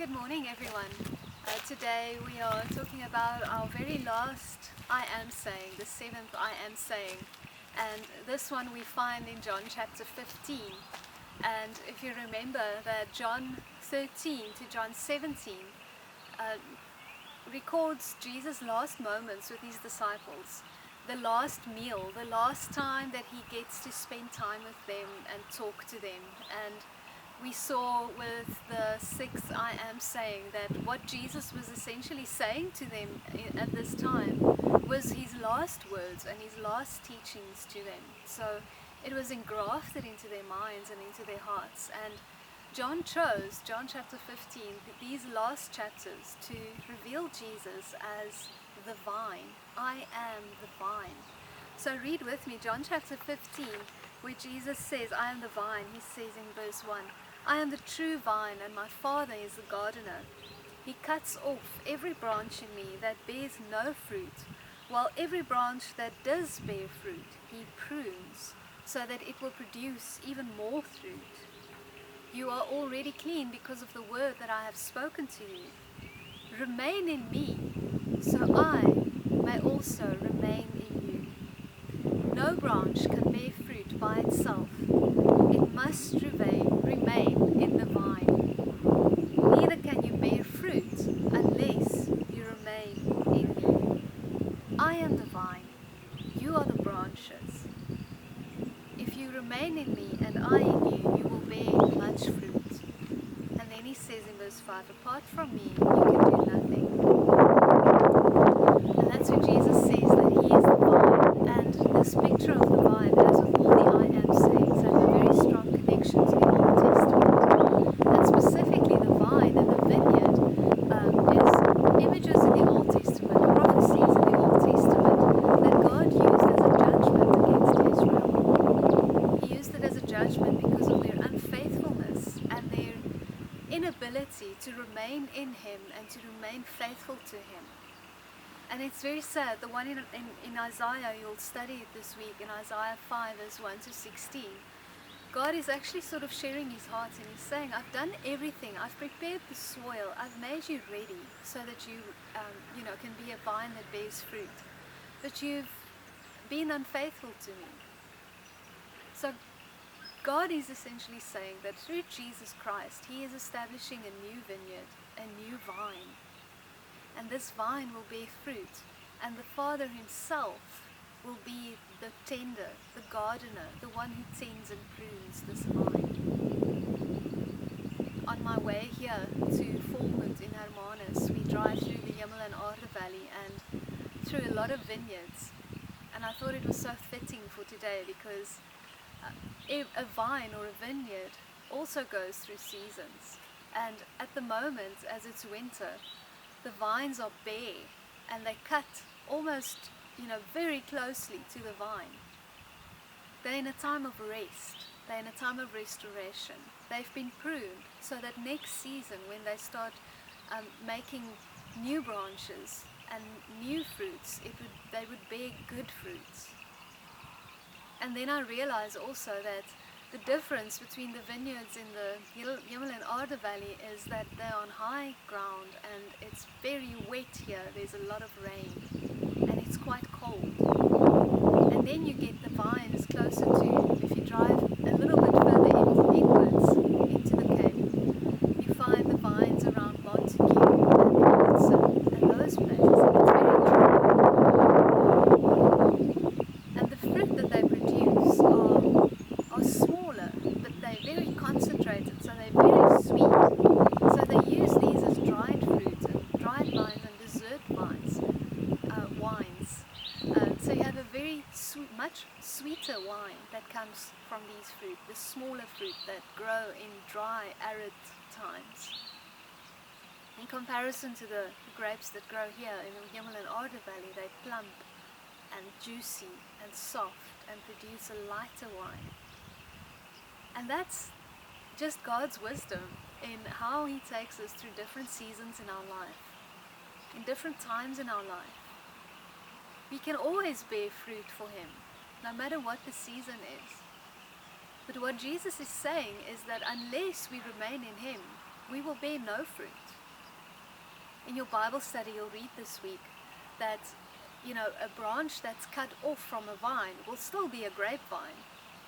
Good morning, everyone. Today we are talking about our very last I am saying, the seventh I am saying. And this one we find in John chapter 15. And if you remember that John 13 to John 17 records Jesus' last moments with his disciples. The last meal, the last time that he gets to spend time with them and talk to them. And we saw with the sixth I am saying that what Jesus was essentially saying to them at this time was his last words and his last teachings to them. So it was engrafted into their minds and into their hearts. And John chose, John chapter 15, these last chapters to reveal Jesus as the vine. I am the vine. So read with me John chapter 15, where Jesus says, I am the vine. He says in verse 1, I am the true vine, and my Father is the gardener. He cuts off every branch in me that bears no fruit, while every branch that does bear fruit, he prunes, so that it will produce even more fruit. You are already clean because of the word that I have spoken to you. Remain in me, so I may also remain in you. No branch can bear fruit by itself. It must remain in the vine. Neither can you bear fruit unless you remain in me. I am the vine, you are the branches. If you remain in me and I in you, you will bear much fruit. And then he says in verse 5, apart from me, you can do nothing. And that's when Jesus says that he is the vine. And this picture of the vine, as with all the I am sayings, have a very strong connection to the Old Testament. And specifically the vine and the vineyard is images in the Old Testament, prophecies in the Old Testament that God used as a judgment against Israel. He used it as a judgment because of their unfaithfulness and their inability to remain in him and to remain faithful to him. And it's very sad, the one in Isaiah, you'll study it this week, in Isaiah 5 verse 1 to 16. God is actually sort of sharing his heart and he's saying, I've done everything, I've prepared the soil, I've made you ready so that you can be a vine that bears fruit. But you've been unfaithful to me. So God is essentially saying that through Jesus Christ, he is establishing a new vineyard, a new vine. And this vine will bear fruit. And the Father himself will be the tender, the gardener, the one who tends and prunes this vine. On my way here to Volmund in Hermanus, we drive through the Hemel en Aarde Valley and through a lot of vineyards. And I thought it was so fitting for today because a vine or a vineyard also goes through seasons. And at the moment, as it's winter, the vines are bare and they cut almost, very closely to the vine. They're in a time of rest. They're in a time of restoration. They've been pruned so that next season when they start making new branches and new fruits, they would bear good fruits. And then I realized also that the difference between the vineyards in the Hemel en Aarde Valley is that they're on high ground and it's very wet here. There's a lot of rain and it's quite cold. And then you get the vines closer to, if you drive a little bit further inwards into the Cape, you find the vines around Montague and Robertson and those places, and it's very dry. And the fruit that they produce are smaller, but they're very concentrated, so they're very sweet. So they use these as dried fruit and dried vines and dessert wines. So you have a very much sweeter wine that comes from these fruit, the smaller fruit that grow in dry, arid times. In comparison to the grapes that grow here in the Hemel en Aarde Valley, they're plump and juicy and soft and produce a lighter wine. And that's just God's wisdom in how he takes us through different seasons in our life, in different times in our life. We can always bear fruit for him, no matter what the season is. But what Jesus is saying is that unless we remain in him, we will bear no fruit. In your Bible study, you'll read this week that, a branch that's cut off from a vine will still be a grapevine.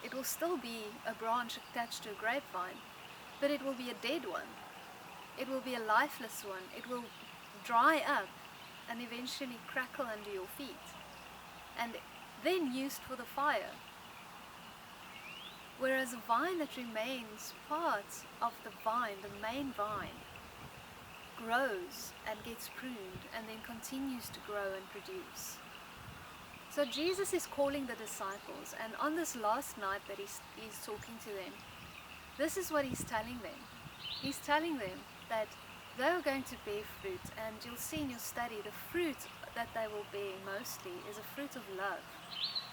It will still be a branch attached to a grapevine, but it will be a dead one. It will be a lifeless one. It will dry up and eventually crackle under your feet, and then used for the fire. Whereas a vine that remains part of the vine, the main vine, grows and gets pruned and then continues to grow and produce. So Jesus is calling the disciples, and on this last night that he's talking to them, this is what he's telling them. He's telling them that they are going to bear fruit, and you'll see in your study the fruit that they will bear mostly is a fruit of love.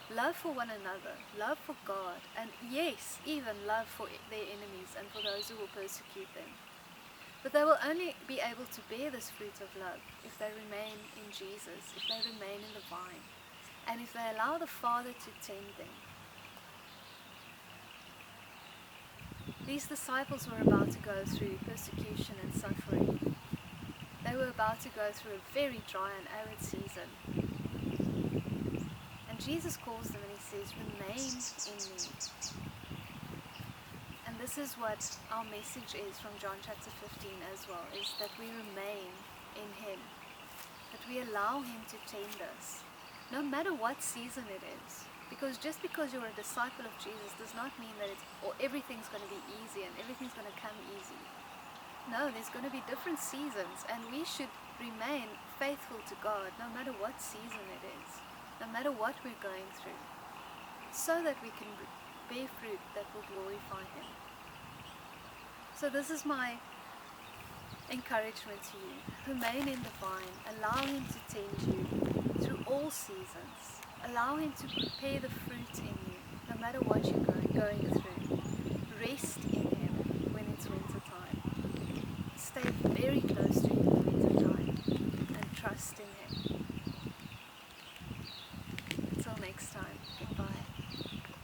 Love for one another, love for God, and yes, even love for their enemies and for those who will persecute them. But they will only be able to bear this fruit of love if they remain in Jesus, if they remain in the vine, and if they allow the Father to tend them. These disciples were about to go through persecution and suffering. They were about to go through a very dry and arid season. And Jesus calls them and he says, "Remain in me." And this is what our message is from John chapter 15 as well, is that we remain in him, that we allow him to tend us, no matter what season it is. Because just because you're a disciple of Jesus does not mean that everything's going to be easy and everything's going to come easy. No, there's going to be different seasons, and we should remain faithful to God no matter what season it is, no matter what we're going through, so that we can bear fruit that will glorify him. So this is my encouragement to you. Remain in the vine, allow him to tend you through all seasons. Allow him to prepare the fruit in you, no matter what you're going through.